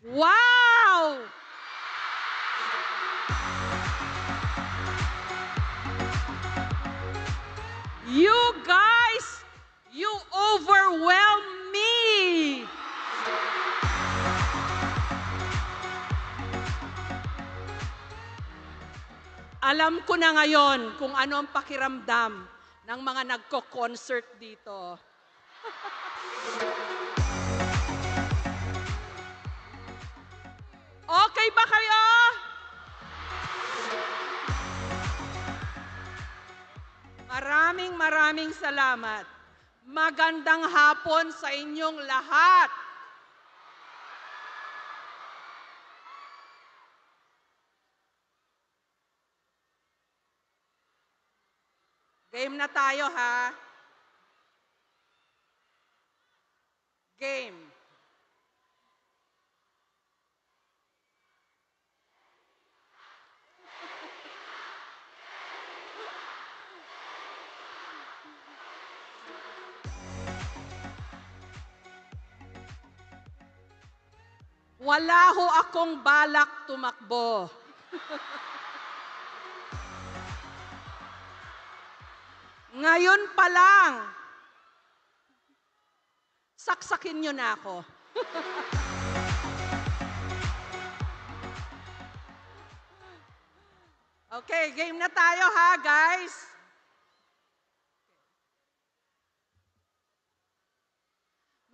Wow! You guys, you overwhelm me! Alam ko na ngayon kung ano ang pakiramdam ng mga nagko-concert dito. Okay ba kayo? Maraming salamat. Magandang hapon sa inyong lahat. Game na tayo, ha? Game. Wala ho akong balak tumakbo. Ngayon pa lang, saksakin nyo na ako. Okay, game na tayo, ha, guys?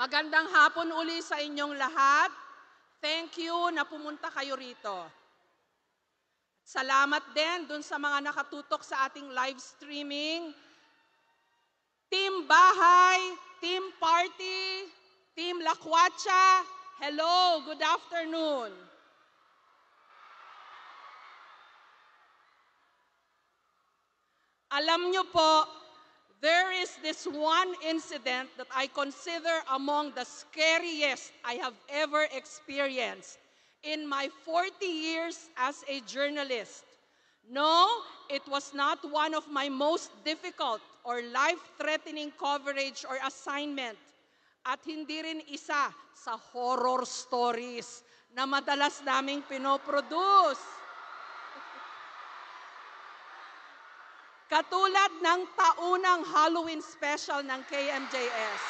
Magandang hapon uli sa inyong lahat. Thank you na pumunta kayo rito. Salamat din dun sa mga nakatutok sa ating live streaming. Team Bahay, Team Party, Team Lakwatsa, hello, good afternoon. Alam nyo po, there is this one incident that I consider among the scariest I have ever experienced in my 40 years as a journalist. No, it was not one of my most difficult or life-threatening coverage or assignment. At hindi rin isa sa horror stories na madalas naming pinoproduce. Katulad ng taunang Halloween special ng KMJS.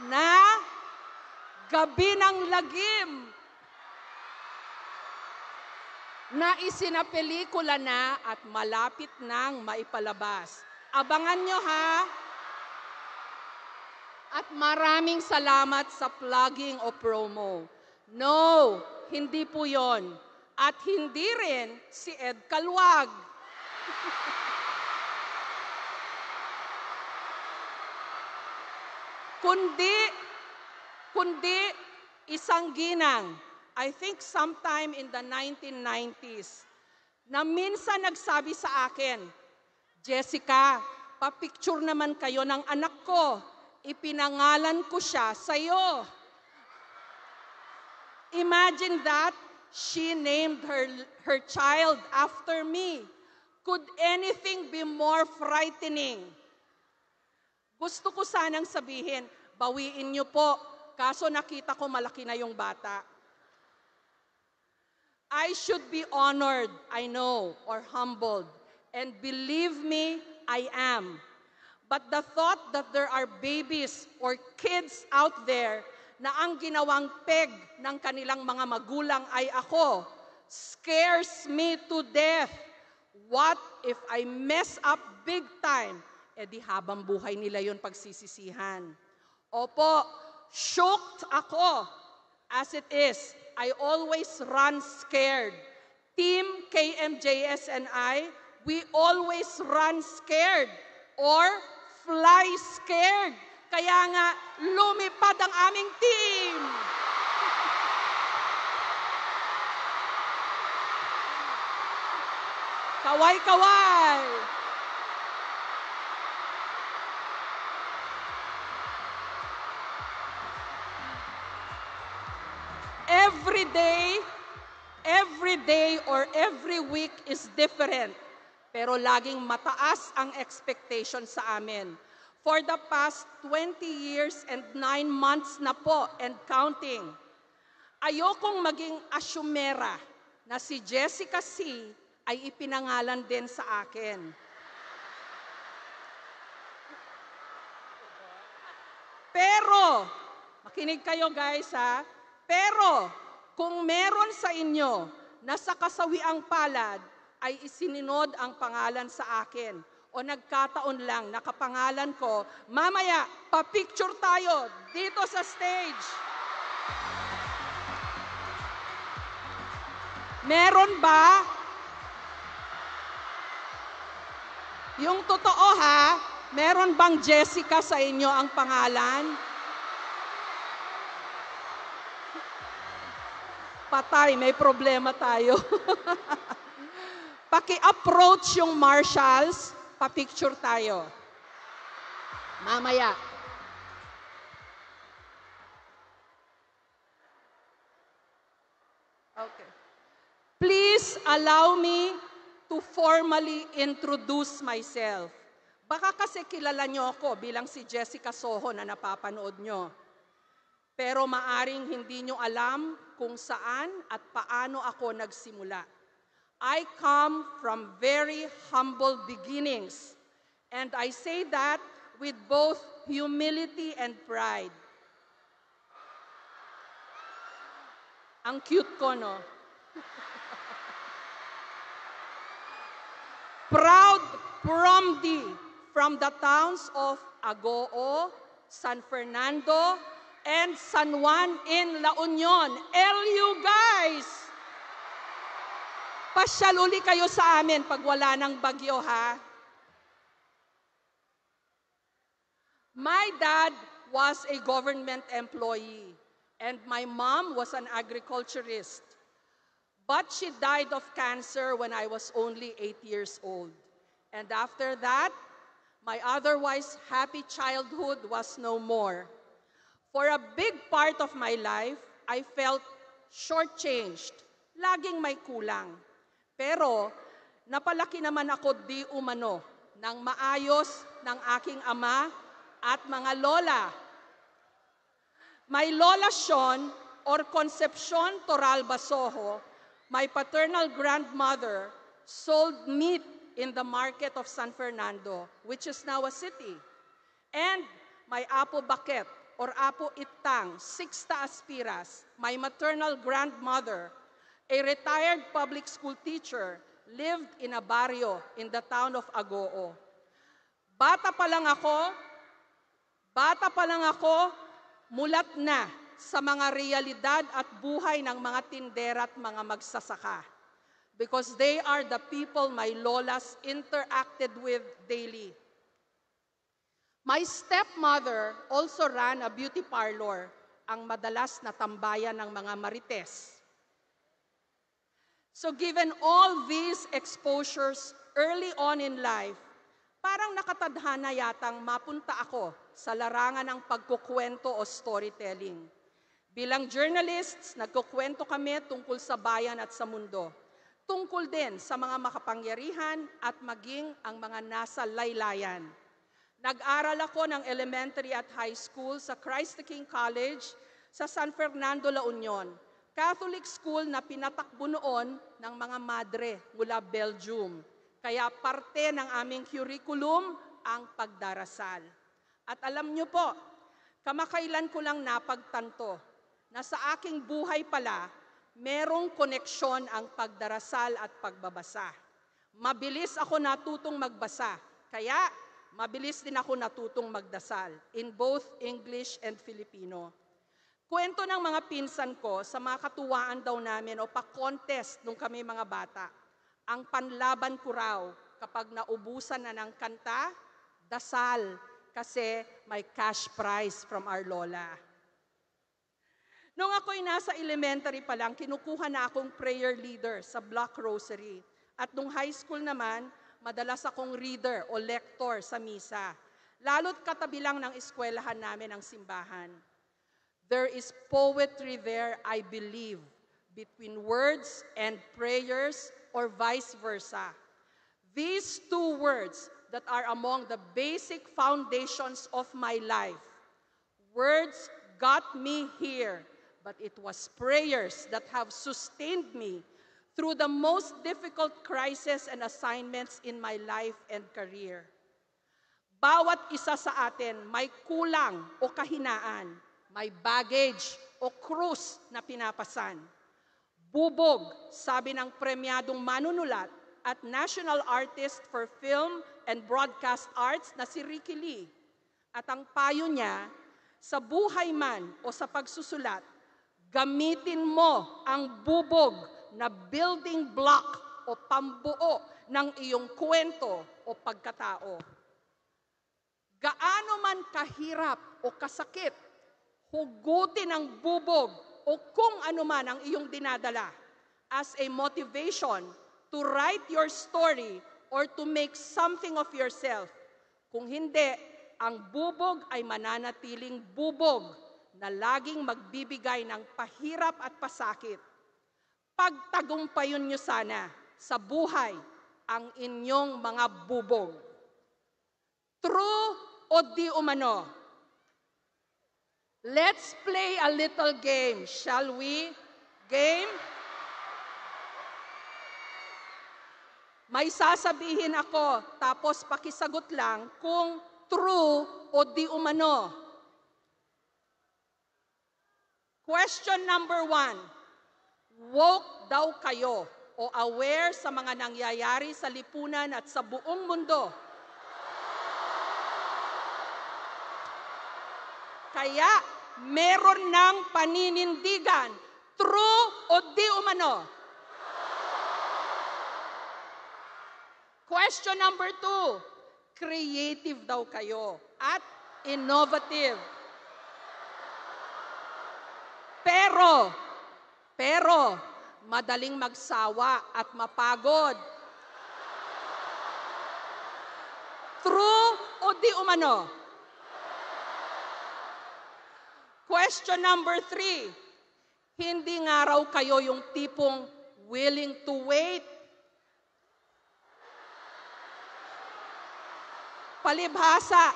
Na Gabi ng Lagim na isinapelikula na at malapit nang maipalabas. Abangan nyo, ha? At maraming salamat sa plugging o promo. No, hindi po yon. At hindi rin si Ed Calwag. kundi isang ginang, I think sometime in the 1990s, na minsan nagsabi sa akin, Jessica, papicture naman kayo ng anak ko. Ipinangalan ko siya sa'yo. Imagine that, she named her child after me. Could anything be more frightening? Gusto ko sanang sabihin, bawiin niyo po, kaso nakita ko malaki na yung bata. I should be honored, I know, or humbled. And believe me, I am. But the thought that there are babies or kids out there na ang ginawang peg ng kanilang mga magulang ay ako scares me to death. What if I mess up big time? Eh di habang buhay nila yun pagsisisihan. Opo, shocked ako. As it is, I always run scared. Team KMJS and I, we always run scared or fly scared. Kaya nga, lumipad ang aming team. Kaway-kaway. every day or every week is different. Pero laging mataas ang expectation sa amin. For the past 20 years and 9 months na po and counting, ayokong maging asyumera na si Jessica C. ay ipinangalan din sa akin. Pero, makinig kayo guys ha, pero kung meron sa inyo na sa kasawiang palad ay isininod ang pangalan sa akin o nagkataon lang nakapangalan ko, mamaya pa-picture tayo dito sa stage. Meron ba? Yung totoo ha, meron bang Jessica sa inyo ang pangalan? Patay, may problema tayo. Paki-approach yung marshals, pa-picture tayo. Mamaya. Okay. Please allow me to formally introduce myself. Baka kasi kilala nyo ako bilang si Jessica Soho na napapanood nyo. Pero maaring hindi nyo alam kung saan at paano ako nagsimula. I come from very humble beginnings, and I say that with both humility and pride. Ang cute ko, no? Proud from the towns of Agoo, San Fernando, and San Juan in La Union. LU, guys! Pasyal uli kayo sa amin pag wala ng bagyo, ha? My dad was a government employee, and my mom was an agriculturist. But she died of cancer when I was only 8 years old. And after that, my otherwise happy childhood was no more. For a big part of my life, I felt shortchanged. Laging may kulang. Pero napalaki naman ako di umano ng maayos ng aking ama at mga lola. My Lola Sean or Concepcion Toralba Soho, my paternal grandmother, sold meat in the market of San Fernando, which is now a city. And my Apo Baket or Apo Itang, Sixta Aspiras, my maternal grandmother, a retired public school teacher, lived in a barrio in the town of Agoo. Bata pa lang ako, mulat na sa mga realidad at buhay ng mga tindera at mga magsasaka. Because they are the people my lolas interacted with daily. My stepmother also ran a beauty parlor, ang madalas na tambayan ng mga marites. So given all these exposures early on in life, parang nakatadhana yatang mapunta ako sa larangan ng pagkukwento o storytelling. Bilang journalists, nagkukwento kami tungkol sa bayan at sa mundo. Tungkol din sa mga makapangyarihan at maging ang mga nasa laylayan. Nag-aral ako ng elementary at high school sa Christ the King College sa San Fernando, La Union. Catholic school na pinatakbo noon ng mga madre mula Belgium. Kaya parte ng aming curriculum ang pagdarasal. At alam niyo po, kamakailan ko lang napagtanto na sa aking buhay pala, merong koneksyon ang pagdarasal at pagbabasa. Mabilis ako natutong magbasa, kaya mabilis din ako natutong magdasal in both English and Filipino. Kwento ng mga pinsan ko sa mga katuwaan daw namin o pa-contest nung kami mga bata. Ang panlaban ko raw kapag naubusan na ng kanta, dasal kasi may cash prize from our lola. Nung ako'y nasa elementary pa lang, kinukuha na akong prayer leader sa Block Rosary. At nung high school naman, madalas akong reader o lector sa misa. Lalo't katabi lang ng eskwelahan namin ang simbahan. There is poetry there, I believe, between words and prayers or vice versa. These two words that are among the basic foundations of my life. Words got me here, but it was prayers that have sustained me through the most difficult crises and assignments in my life and career. Bawat isa sa atin may kulang o kahinaan, may baggage o krus na pinapasan. Bubog, sabi ng premyadong manunulat at national artist for film and broadcast arts na si Ricky Lee. At ang payo niya, sa buhay man o sa pagsusulat, gamitin mo ang bubog na building block o pambuo ng iyong kwento o pagkatao. Gaano man kahirap o kasakit, hugutin ang bubog o kung ano man ang iyong dinadala as a motivation to write your story or to make something of yourself. Kung hindi, ang bubog ay mananatiling bubog na laging magbibigay ng pahirap at pasakit. Pagtagumpayon niyo sana sa buhay ang inyong mga bubog. True o di umano? Let's play a little game, shall we? Game? May sasabihin ako, tapos pakisagot lang kung true o di umano. Question number 1. Woke daw kayo o aware sa mga nangyayari sa lipunan at sa buong mundo. Kaya meron ng paninindigan, true o di umano? Question number 2, creative daw kayo at innovative. Pero, madaling magsawa at mapagod. True o di umano? Question number 3, hindi nga raw kayo yung tipong willing to wait. Palibhasa,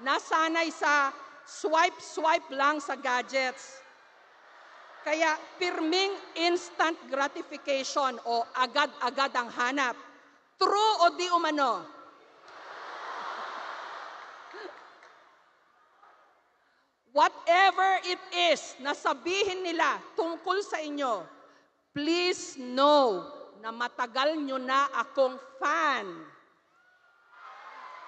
nasanay sa swipe lang sa gadgets. Kaya pirming instant gratification o agad-agad ang hanap. True o di umano? Whatever it is na sabihin nila tungkol sa inyo, please know na matagal nyo na akong fan.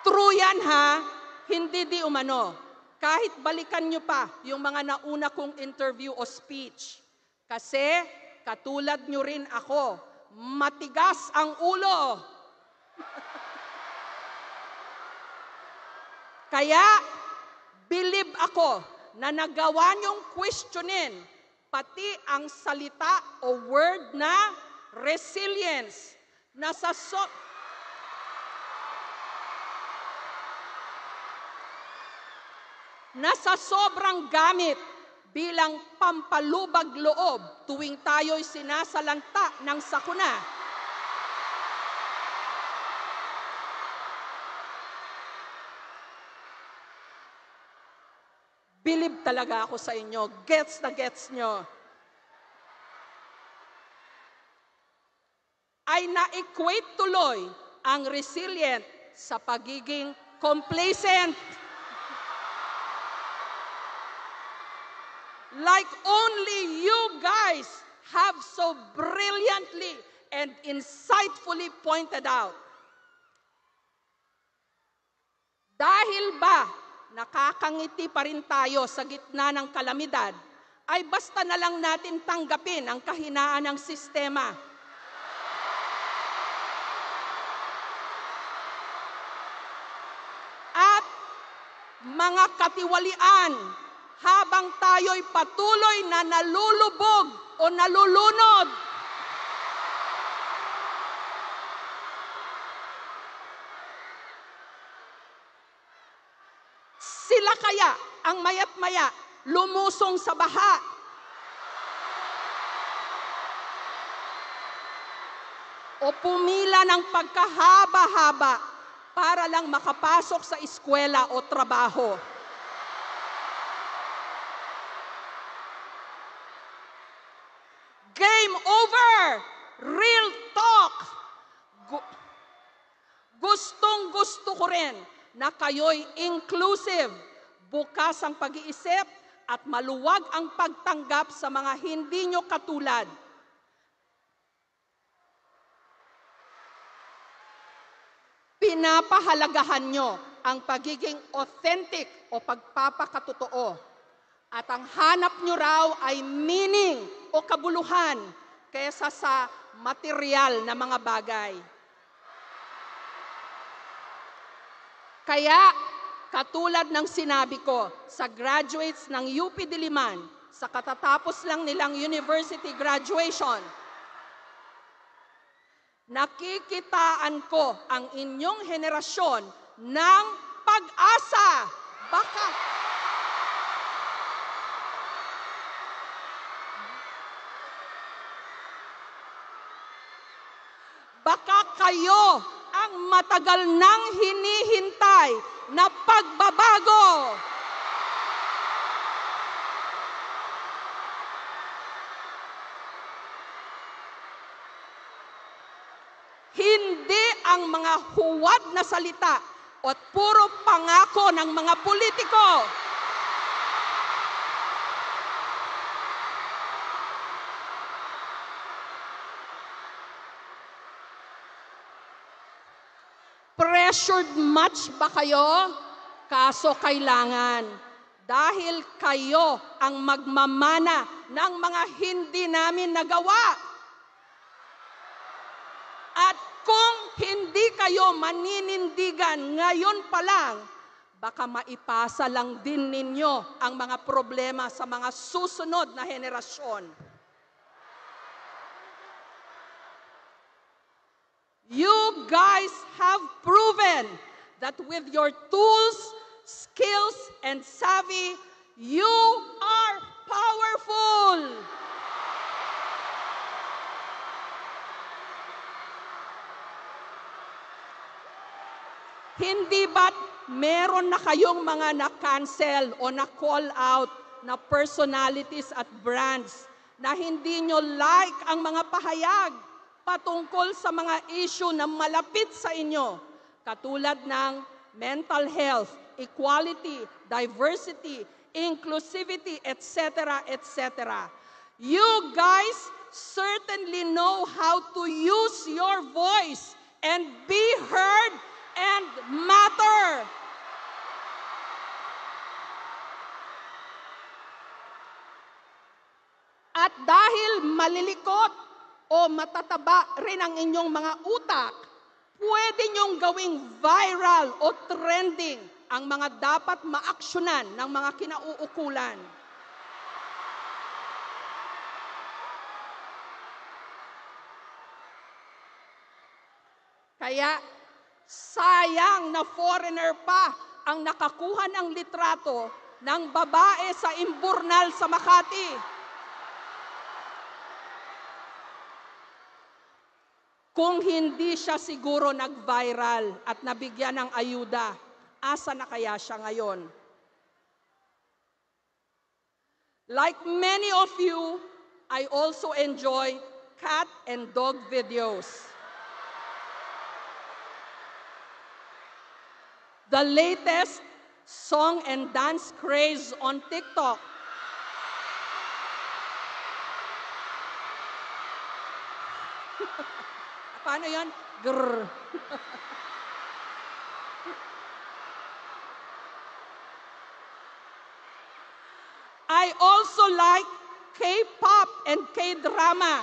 True yan ha, hindi di umano. Kahit balikan nyo pa yung mga nauna kong interview o speech. Kasi katulad nyo rin ako, matigas ang ulo. Kaya believe ako na nagawa nyong questionin pati ang salita o word na resilience na sa sobrang gamit bilang pampalubag loob tuwing tayo'y sinasalanta ng sakuna. Believe talaga ako sa inyo. Gets na gets nyo. Ay na-equate tuloy ang resilient sa pagiging complacent. Like only you guys have so brilliantly and insightfully pointed out. Dahil ba nakakangiti pa rin tayo sa gitna ng kalamidad, ay basta na lang natin tanggapin ang kahinaan ng sistema. At mga katiwalian, habang tayo'y patuloy na nalulubog o nalulunod. Sila kaya ang mayat-maya lumusong sa baha. o pumila ng pagkahaba-haba para lang makapasok sa eskwela o trabaho. Game over! Real talk! Gustong-gusto ko rin na kayo'y inclusive, bukas ang pag-iisip at maluwag ang pagtanggap sa mga hindi nyo katulad. Pinapahalagahan nyo ang pagiging authentic o pagpapakatotoo. At ang hanap nyo raw ay meaning o kabuluhan kaysa sa material na mga bagay. Kaya, katulad ng sinabi ko sa graduates ng UP Diliman, sa katatapos lang nilang university graduation, nakikitaan ko ang inyong henerasyon ng pag-asa. Baka kayo ang matagal nang hinihintay na pagbabago. Hindi ang mga huwad na salita at puro pangako ng mga politiko. Pressured much ba kayo? Kaso kailangan. Dahil kayo ang magmamana ng mga hindi namin nagawa. At kung hindi kayo maninindigan ngayon pa lang, baka maipasa lang din ninyo ang mga problema sa mga susunod na henerasyon. You guys have proven that with your tools, skills, and savvy, you are powerful. Hindi ba't meron na kayong mga na-cancel o na-call out na personalities at brands na hindi nyo like ang mga pahayag patungkol sa mga issue na malapit sa inyo, katulad ng mental health, equality, diversity, inclusivity, etc., etc. You guys certainly know how to use your voice and be heard and matter. At dahil malilikot o matataba rin ang inyong mga utak, pwede nyong gawing viral o trending ang mga dapat maaksyonan ng mga kinauukulan. Kaya, sayang na foreigner pa ang nakakuha ng litrato ng babae sa imburnal sa Makati. Kung hindi siya siguro nag-viral at nabigyan ng ayuda, asa na kaya siya ngayon? Like many of you, I also enjoy cat and dog videos. The latest song and dance craze on TikTok. Paano yan? Grrr. I also like K-pop and K-drama.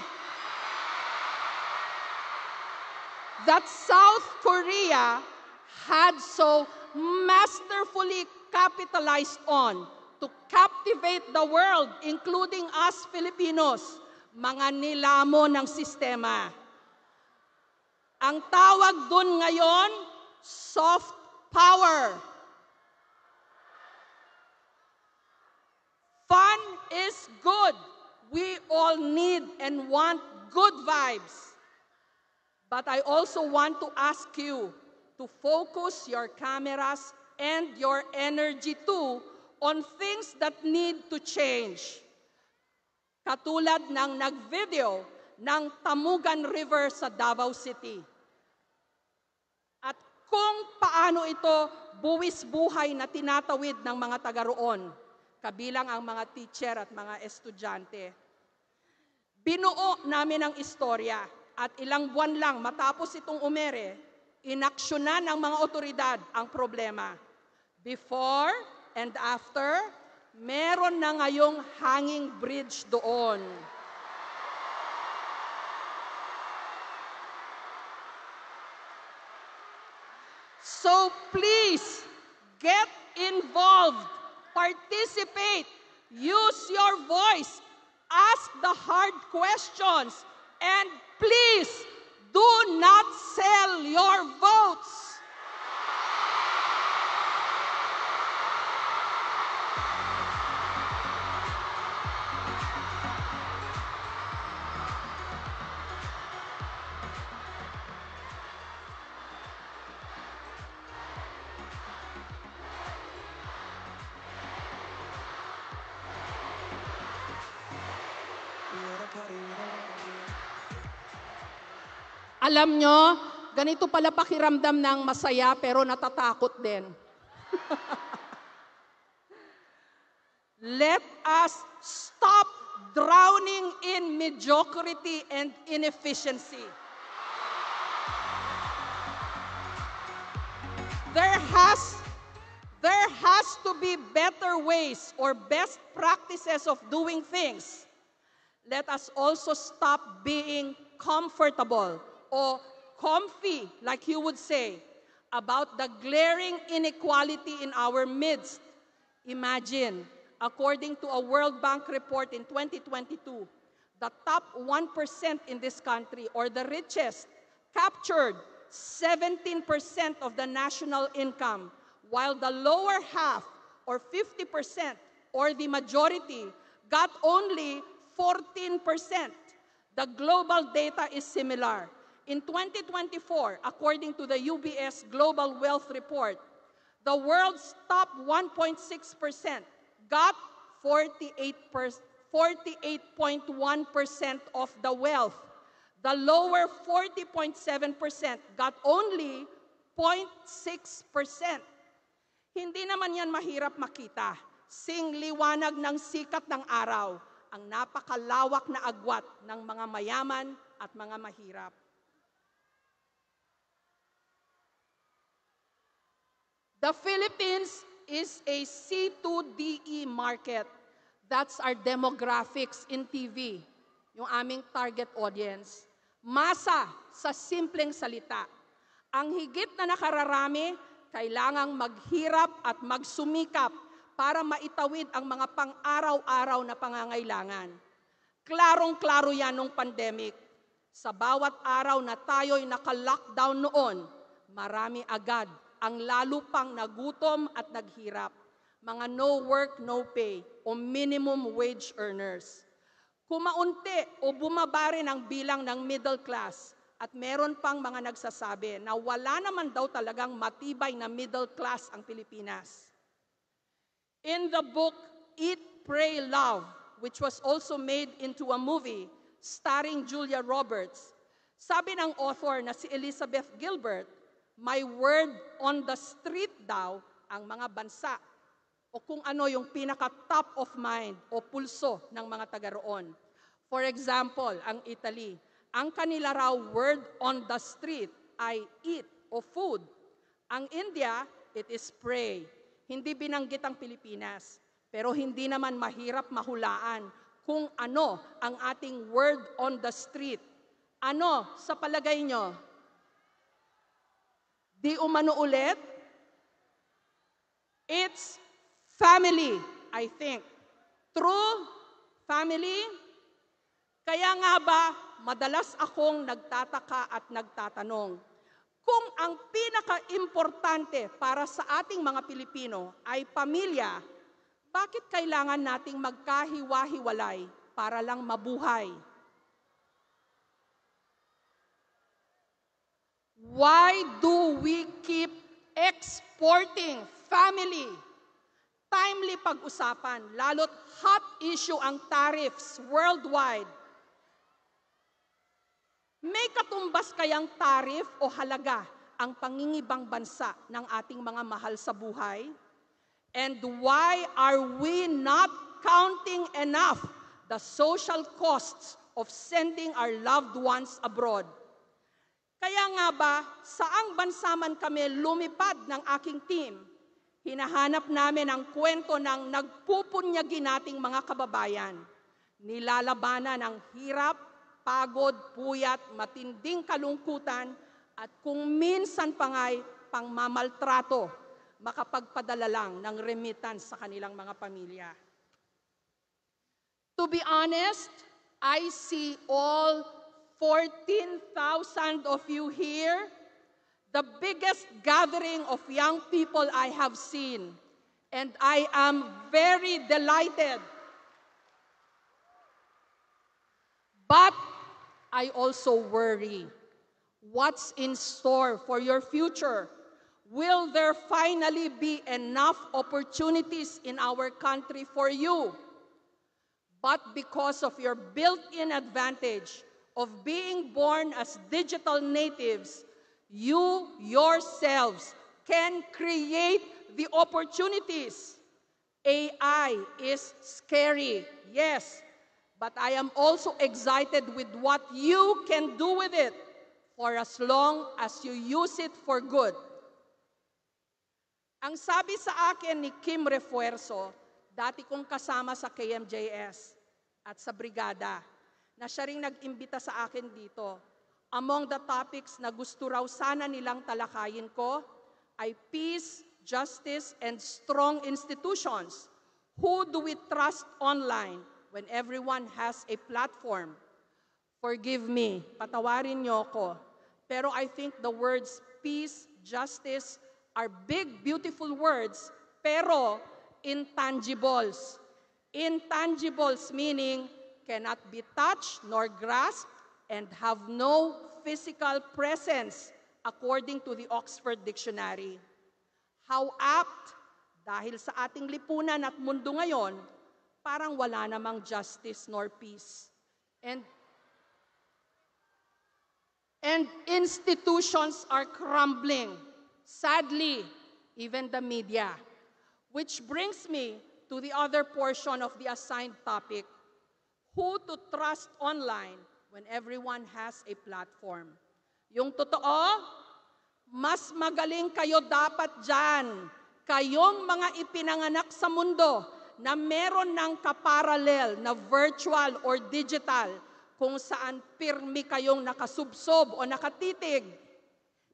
That South Korea had so masterfully capitalized on to captivate the world, including us Filipinos, mga nilamo ng sistema. Ang tawag dun ngayon, soft power. Fun is good. We all need and want good vibes. But I also want to ask you to focus your cameras and your energy too on things that need to change. Katulad ng nag-video ng Tamugan River sa Davao City. At kung paano ito buwis buhay na tinatawid ng mga taga roon, kabilang ang mga teacher at mga estudyante. Binuo namin ang istorya at ilang buwan lang matapos itong umere, inaksyonan ng mga otoridad ang problema. Before and after, meron na ngayong hanging bridge doon. So please, get involved, participate, use your voice, ask the hard questions, and please, do not sell your votes. Alam nyo, ganito pala pakiramdam ng masaya pero natatakot din. Let us stop drowning in mediocrity and inefficiency. There has to be better ways or best practices of doing things. Let us also stop being comfortable or comfy, like you would say, about the glaring inequality in our midst. Imagine, according to a World Bank report in 2022, the top 1% in this country, or the richest, captured 17% of the national income, while the lower half, or 50%, or the majority, got only 14%. The global data is similar. In 2024, according to the UBS Global Wealth Report, the world's top 1.6% got 48.1% of the wealth. The lower 40.7% got only 0.6%. Hindi naman yan mahirap makita. Sing liwanag ng sikat ng araw ang napakalawak na agwat ng mga mayaman at mga mahirap. The Philippines is a C2DE market. That's our demographics in TV, yung aming target audience. Masa sa simpleng salita. Ang higit na nakararami, kailangang maghirap at magsumikap para maitawid ang mga pang-araw-araw na pangangailangan. Klarong-klaro yan nung pandemic. Sa bawat araw na tayo'y naka-lockdown noon, marami agad ang lalo pang nagutom at naghirap, mga no work, no pay o minimum wage earners. Kumaunti o bumaba rin ang bilang ng middle class at meron pang mga nagsasabi na wala naman daw talagang matibay na middle class ang Pilipinas. In the book Eat, Pray, Love, which was also made into a movie starring Julia Roberts, sabi ng author na si Elizabeth Gilbert, may word on the street daw ang mga bansa o kung ano yung pinaka-top of mind o pulso ng mga taga roon. For example, ang Italy, ang kanila raw word on the street ay eat o food. Ang India, it is pray. Hindi binanggit ang Pilipinas, pero hindi naman mahirap mahulaan kung ano ang ating word on the street. Ano sa palagay nyo? Di umano ulit? It's family, I think. True? Family? Kaya nga ba, madalas akong nagtataka at nagtatanong, kung ang pinaka-importante para sa ating mga Pilipino ay pamilya, bakit kailangan nating magkahiwa-hiwalay para lang mabuhay? Why do we keep exporting family? Timely pag-usapan, lalo't hot issue ang tariffs worldwide. May katumbas kayang tarif o halaga ang pangingibang bansa ng ating mga mahal sa buhay? And why are we not counting enough the social costs of sending our loved ones abroad? Kaya nga ba, saang bansa man kami lumipad ng aking team, hinahanap namin ang kwento ng nagpupunyagi nating mga kababayan. Nilalabanan ang hirap, pagod, puyat, matinding kalungkutan, at kung minsan pa nga'y pangmamaltrato, makapagpadala lang ng remittance sa kanilang mga pamilya. To be honest, I see all 14,000 of you here, the biggest gathering of young people I have seen, and I am very delighted. But I also worry. What's in store for your future? Will there finally be enough opportunities in our country for you? But because of your built-in advantage of being born as digital natives, you yourselves can create the opportunities. AI is scary, yes, but I am also excited with what you can do with it for as long as you use it for good. Ang sabi sa akin ni Kim Refuerzo, dati kong kasama sa KMJS at sa brigada, na siya ring nag-imbita sa akin dito. Among the topics na gusto raw sana nilang talakayin ko ay peace, justice, and strong institutions. Who do we trust online when everyone has a platform? Forgive me, patawarin niyo ko. Pero I think the words peace, justice are big, beautiful words, pero intangibles. Intangibles meaning cannot be touched nor grasped and have no physical presence according to the Oxford Dictionary. How apt, dahil sa ating lipunan at mundo ngayon, parang wala namang justice nor peace. And institutions are crumbling. Sadly, even the media. Which brings me to the other portion of the assigned topic, who to trust online when everyone has a platform. Yung totoo, mas magaling kayo dapat dyan. Kayong mga ipinanganak sa mundo na meron ng kaparalel na virtual or digital kung saan pirmi kayong nakasubsob o nakatitig.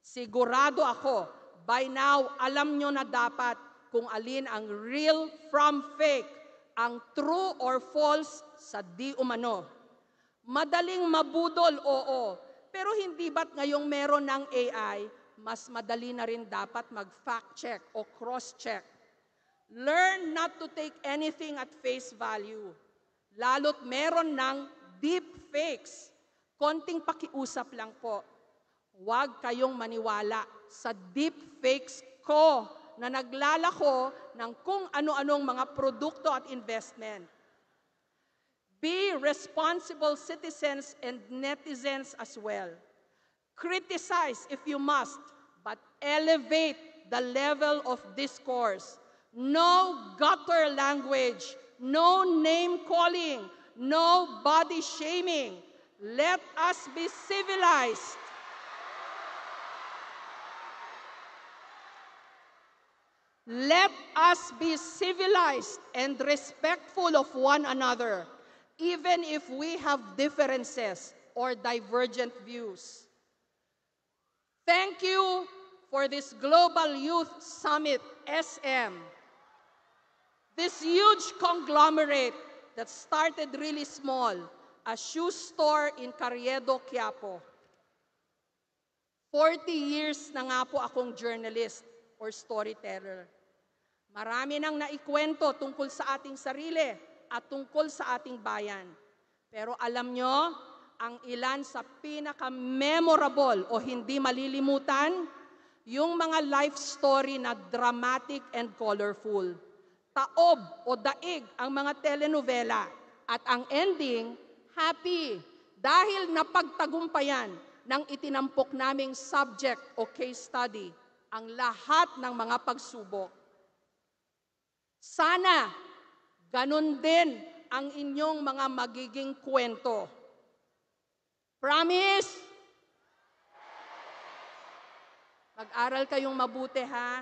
Sigurado ako, by now, alam nyo na dapat kung alin ang real from fake, ang true or false sa di umano. Madaling mabudol, oo, pero hindi ba't ngayong meron ng AI, mas madali na rin dapat mag-fact check o cross-check. Learn not to take anything at face value, lalo't meron ng deep fakes. Konting pakiusap lang po. Huwag kayong maniwala sa deep fakes ko na naglalako ng kung ano-anong mga produkto at investment. Be responsible citizens and netizens as well. Criticize if you must, but elevate the level of discourse. No gutter language, no name calling, no body shaming. Let us be civilized. Let us be civilized and respectful of one another, even if we have differences or divergent views. Thank you for this Global Youth Summit, SM. This huge conglomerate that started really small, a shoe store in Carriedo, Quiapo. 40 years na nga po akong journalist or storyteller. Marami nang naikwento tungkol sa ating sarili at tungkol sa ating bayan. Pero alam nyo, ang ilan sa pinaka-memorable o hindi malilimutan, yung mga life story na dramatic and colorful. Taob o daig ang mga telenovela at ang ending, happy dahil napagtagumpayan ng itinampok naming subject o case study ang lahat ng mga pagsubok. Sana ganun din ang inyong mga magiging kwento. Promise? Mag-aral kayong mabuti, ha?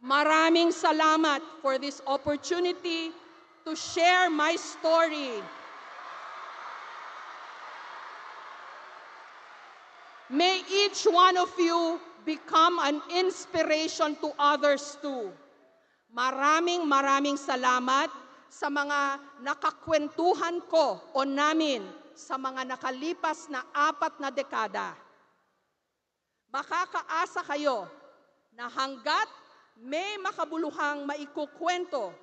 Maraming salamat for this opportunity to share my story. May each one of you become an inspiration to others too. Maraming salamat sa mga nakakwentuhan ko o namin sa mga nakalipas na 4 na dekada. Makakaasa kayo na hanggat may makabuluhang maikukwento,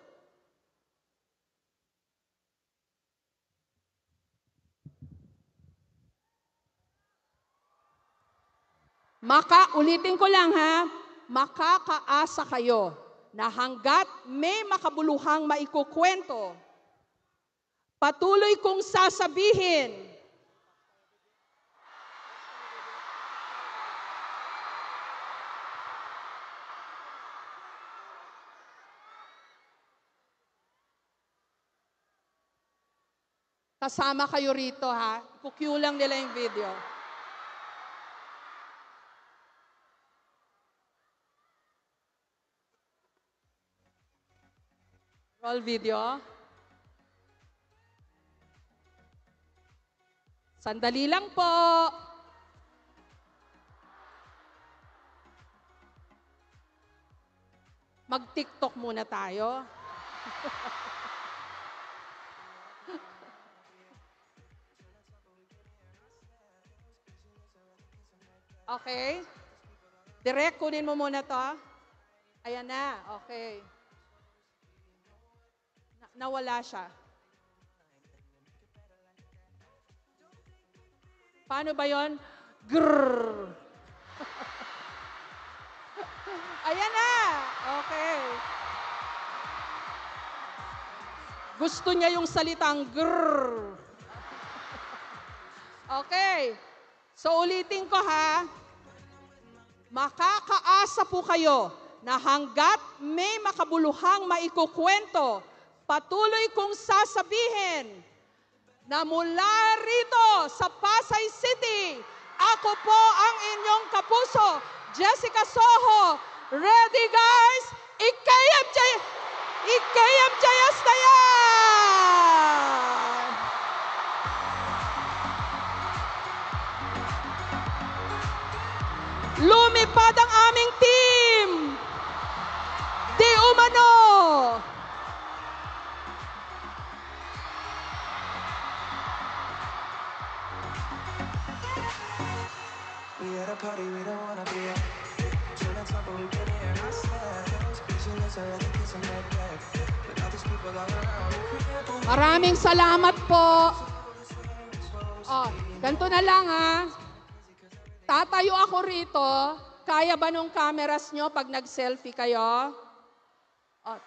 ulitin ko lang, ha, makakaasa kayo na hanggat may makabuluhang maikukwento, patuloy kong sasabihin, kasama kayo rito, ha? Kukue lang nila yung video. Roll video. Sandali lang po. Mag-TikTok muna tayo. Okay? Direct, kunin mo muna to. Ayan na, okay. Nawala siya. Paano ba yon? Grrrr. Ayan na, okay. Gusto niya yung salitang grrrr. Okay. So ulitin ko, ha. Makakaasa po kayo na hanggat may makabuluhang maikukwento, patuloy kong sasabihin na mula rito sa Pasay City, ako po ang inyong kapuso, Jessica Soho. Ready, guys? Ikayam Jayas na yan! Lumipad ang aming team! Di umano! We at a party we don't wanna be at. Chill and talk, but we can hear ourselves. Speechless, I rather kiss and let back. But all these people all around, we can't move. Maraming salamat po. Oh, ganito na lang, ha. Tatayo ako rito. Kaya ba nung cameras nyo pag nag-selfie kayo? Oh,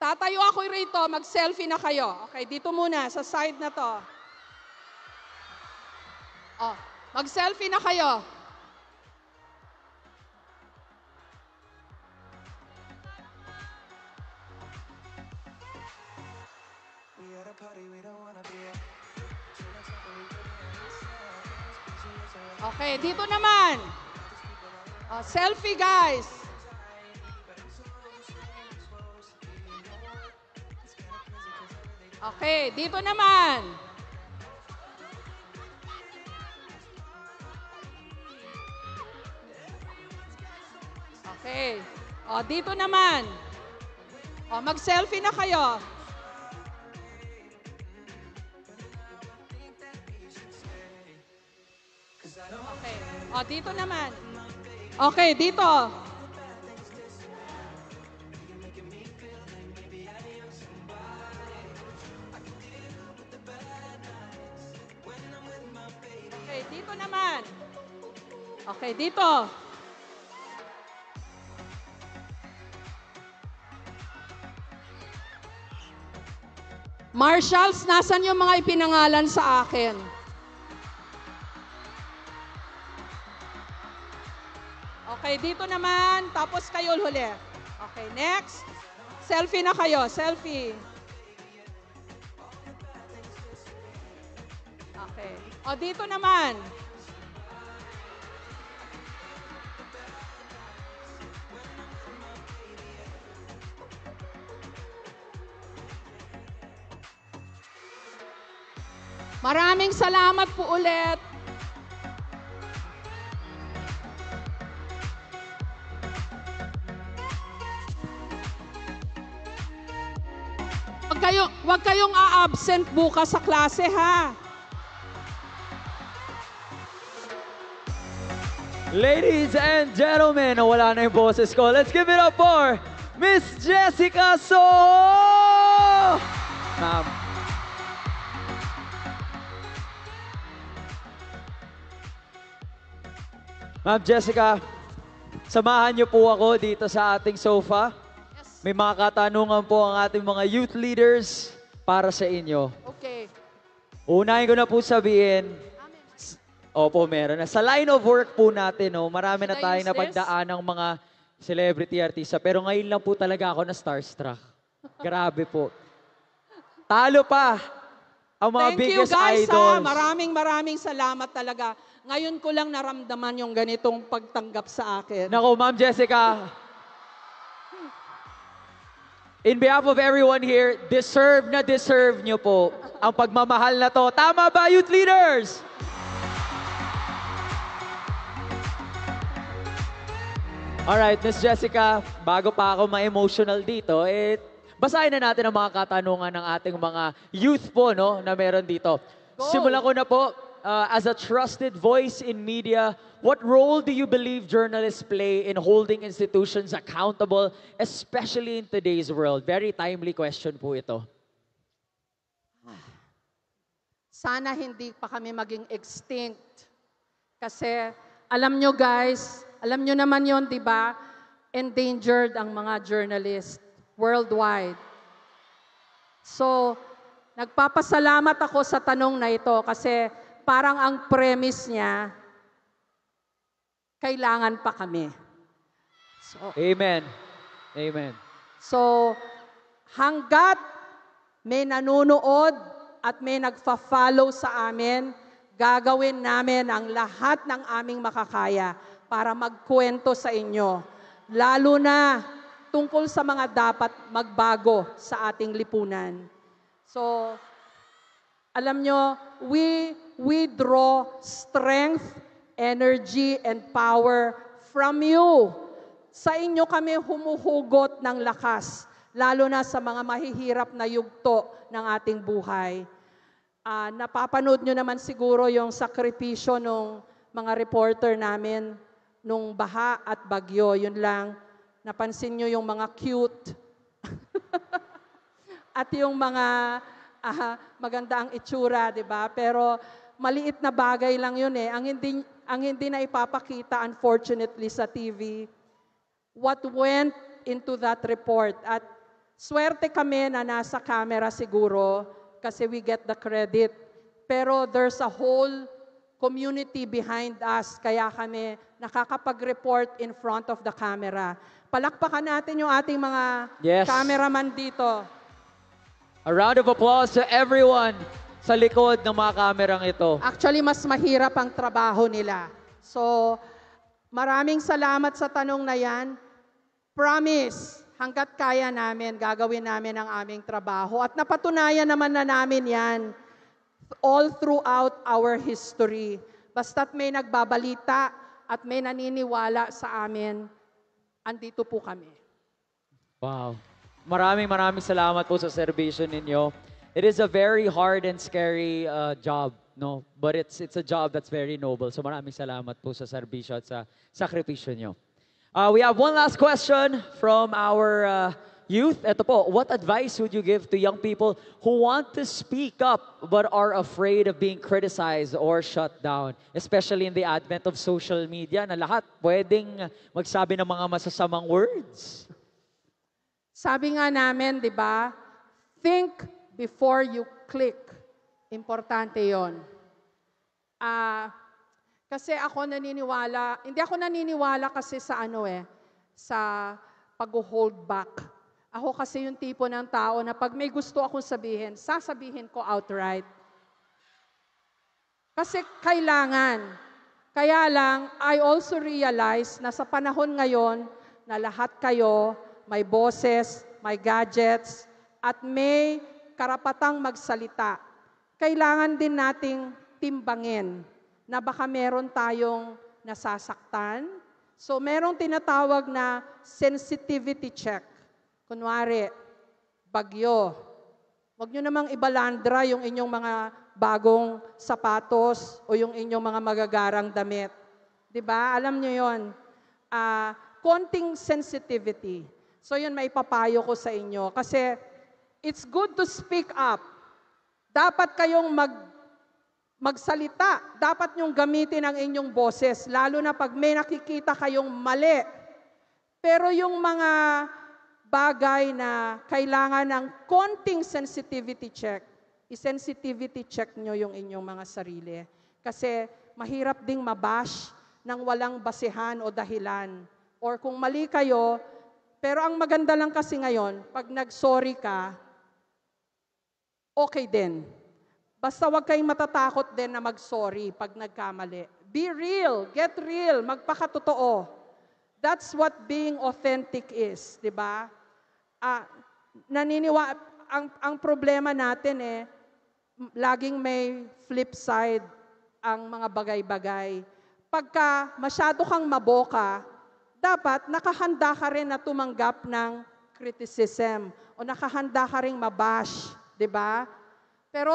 tatayo ako rito, mag-selfie na kayo. Okay, dito muna, sa side na to. Oh, mag-selfie na kayo. We at a party we don't wanna be at. Chill and talk, but we can hear ourselves. Speechless, I rather Okay, dito naman. Oh, selfie, guys. Okay, dito naman. Okay. O, dito naman. O, mag-selfie na kayo. Okay. O, dito naman. Okay, dito. dito naman. Okay, dito. Marshals, nasan yung mga ipinangalan sa akin? Okay, dito naman. Tapos kayo huli. Okay, next. Selfie na kayo. Selfie. Okay. O, dito naman. Maraming salamat po ulit. Huwag kayong a-absent bukas sa klase, ha? Ladies and gentlemen, wala na yung boses ko. Let's give it up for Miss Jessica Soho! Ma'am. Ma'am Jessica, samahan niyo po ako dito sa ating sofa. May mga katanungan po ang ating mga youth leaders para sa inyo. Okay. Unahin ko na po sabihin, opo, meron na. Sa line of work po natin, marami na tayong napagdaan ng mga celebrity artista. Pero ngayon lang po talaga ako na starstruck. Grabe po. Talo pa ang mga biggest guys, idols. Maraming salamat talaga. Ngayon ko lang naramdaman yung ganitong pagtanggap sa akin. Nako, Ma'am Jessica. In behalf of everyone here, deserve nyo po ang pagmamahal na to. Tama ba, youth leaders? Alright, Miss Jessica, bago pa ako ma-emotional dito, basahin na natin ang mga katanungan ng ating mga youth po, no, na meron dito. Go. Simulan ko na po, as a trusted voice in media, what role do you believe journalists play in holding institutions accountable, especially in today's world? Very timely question po ito. Sana hindi pa kami maging extinct. Kasi alam nyo guys, alam nyo naman yon, di ba? Endangered ang mga journalists worldwide. So, nagpapasalamat ako sa tanong na ito kasi parang ang premise niya, kailangan pa kami. So, Amen. Amen. So, hanggat may nanunood at may nagfa-follow sa amin, gagawin namin ang lahat ng aming makakaya para magkwento sa inyo. Lalo na tungkol sa mga dapat magbago sa ating lipunan. So, alam nyo, we draw strength, energy, and power from you. Sa inyo kami humuhugot ng lakas, lalo na sa mga mahihirap na yugto ng ating buhay. Napapanood nyo naman siguro yung sakripisyo ng mga reporter namin nung baha at bagyo. Yun lang, napansin nyo yung mga cute at yung mga maganda ang itsura, di ba? Pero maliit na bagay lang yun eh. Ang hindi na ipapakita, unfortunately, sa TV, what went into that report. At swerte kami na nasa camera siguro kasi we get the credit. Pero there's a whole community behind us, kaya kami nakakapag-report in front of the camera. Palakpakan natin yung ating mga cameraman dito. A round of applause to everyone sa likod ng mga kamerang ito. Actually, mas mahirap ang trabaho nila. So, maraming salamat sa tanong na yan. Promise, hanggat kaya namin, gagawin namin ang aming trabaho. At napatunayan naman na namin yan all throughout our history. Basta't may nagbabalita at may naniniwala sa amin, andito po kami. Wow. Maraming salamat po sa serbisyo ninyo. It is a very hard and scary job, no? But it's a job that's very noble. So maraming salamat po sa serbisyo at sa sakripisyo nyo. We have one last question from our youth, eto po, what advice would you give to young people who want to speak up but are afraid of being criticized or shut down? Especially in the advent of social media na lahat pwedeng magsabi ng mga masasamang words. Sabi nga namin, di ba, think before you click. Importante yon. Kasi ako naniniwala, hindi ako naniniwala kasi sa sa pag-hold back. Ako kasi yung tipo ng tao na pag may gusto akong sabihin, sasabihin ko outright. Kasi kailangan. Kaya lang, I also realize na sa panahon ngayon na lahat kayo may boses, may gadgets, at may karapatang magsalita. Kailangan din nating timbangin na baka meron tayong nasasaktan. So merong tinatawag na sensitivity check. Kunwari, bagyo. Huwag nyo namang ibalandra yung inyong mga bagong sapatos o yung inyong mga magagarang damit. 'Di ba? Alam nyo yon. Konting sensitivity. So yun, may papayo ko sa inyo. Kasi it's good to speak up. Dapat kayong magsalita. Dapat nyong gamitin ang inyong boses. Lalo na pag may nakikita kayong mali. Pero yung mga bagay na kailangan ng konting sensitivity check, i-sensitivity check nyo yung inyong mga sarili. Kasi mahirap ding mabash ng walang basehan o dahilan. Or kung mali kayo, pero ang maganda lang kasi ngayon, pag nag-sorry ka, okay din. Basta wag kayong matatakot din na mag-sorry pag nagkamali. Be real, get real, magpakatotoo. That's what being authentic is, di ba? Ang problema natin laging may flip side ang mga bagay-bagay. Pagka masyado kang maboka, dapat nakahanda ka rin na tumanggap ng criticism o nakahanda ka rin mabash, di ba? Pero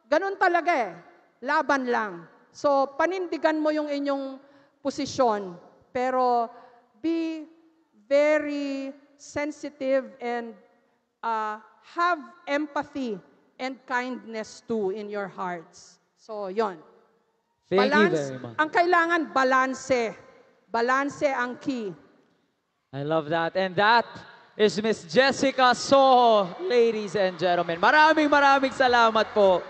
ganun talaga laban lang. So panindigan mo yung inyong posisyon, pero be very sensitive and have empathy and kindness too in your hearts. So, yon. Thank you very much. Ang kailangan, balanse. Balanse ang key. I love that. And that is Miss Jessica Soho, ladies and gentlemen. Maraming salamat po.